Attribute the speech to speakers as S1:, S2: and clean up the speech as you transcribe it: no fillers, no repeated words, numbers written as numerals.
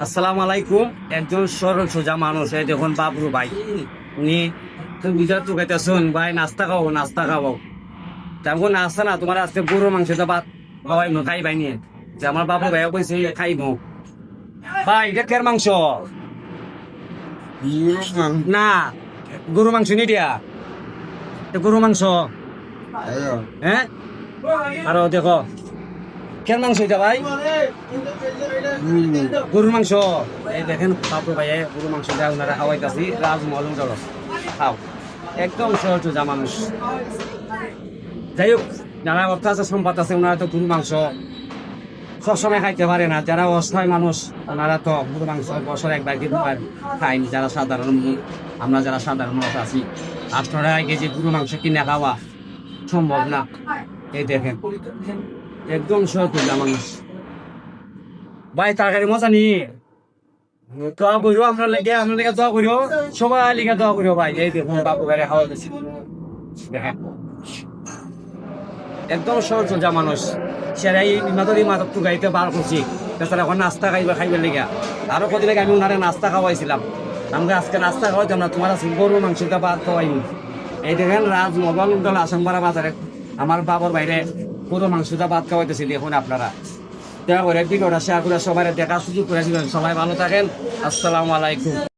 S1: আসসালামু আলাইকুম। একজন সরল সোজা মানুষ, এই দেখুন বাবরু ভাই, উনি তুমি বিচার চুকাইতেছেন ভাই, নাস্তা খাবো নাস্তা খাবো। তেমন নাস্তা না, তোমার আজকে গরু মাংস ভাত খাওয়াই খাই ভাই নিয়ে, যে আমার বাবু ভাইয়া কইছে খাইব। ভাই এটা কের মাংস? না, গরু মাংস নি দিয়া, এটা গরু মাংস। হ্যাঁ, আরো দেখো কেন মাংস এটা ভাই? গরুর মাংস। এই দেখেন বাবু ভাই গরু মাংস দেয়, ওনারা খাওয়াইতেছি রাজমহল উঠল খাও। একদম সহজ সোজা মানুষ। যাই হোক, যারা অর্থ আছে সম্পদ আছে ওনারা তো গরু মাংস সবসময় খাইতে পারে না। যারা অসহায় মানুষ ওনারা তো গরু মাংস বছর একবার কি দুবার খায়নি। যারা সাধারণ আমরা যারা সাধারণ মানুষ আছি, 8 টাকা কেজি গরু মাংস কিনে খাওয়া সম্ভব না। এই দেখেন একদম সহজ সোজা মানুষ। ভাই তরকারি মজা নি, দোয়া করিও আপনার লেগে, আপনার লেগে দোয়া করিও, সবাই লেগে দোয়া করিও ভাই। এই দেখুন বাবু ভাইরে খাওয়া দিচ্ছি, দেখেন একদম সহজ সোজা মানুষ। সেরাই মাদরি মাদক টু গাইতে বার করছি, তাছাড়া এখন নাস্তা খাইবার লেগে। আরো কদিন আগে আমি ওনারে নাস্তা খাওয়াইছিলাম। আমাকে আজকে নাস্তা খাওয়াইতাম না, তোমার আজকে গরুর মাংসটা ভাত খাওয়াইনি। এই দেখেন রাজমহল উল্টাল আসামপাড়া বাজারে আমার বাবার বাইরে গরুর মাংসটা ভাত খাওয়াইতেছি। দেখুন আপনারা দয়া করে ভিডিওটা শেয়ার করে সবাই দেখার সুযোগ করে দিবেন। সবাই ভালো থাকেন, আসসালামু আলাইকুম।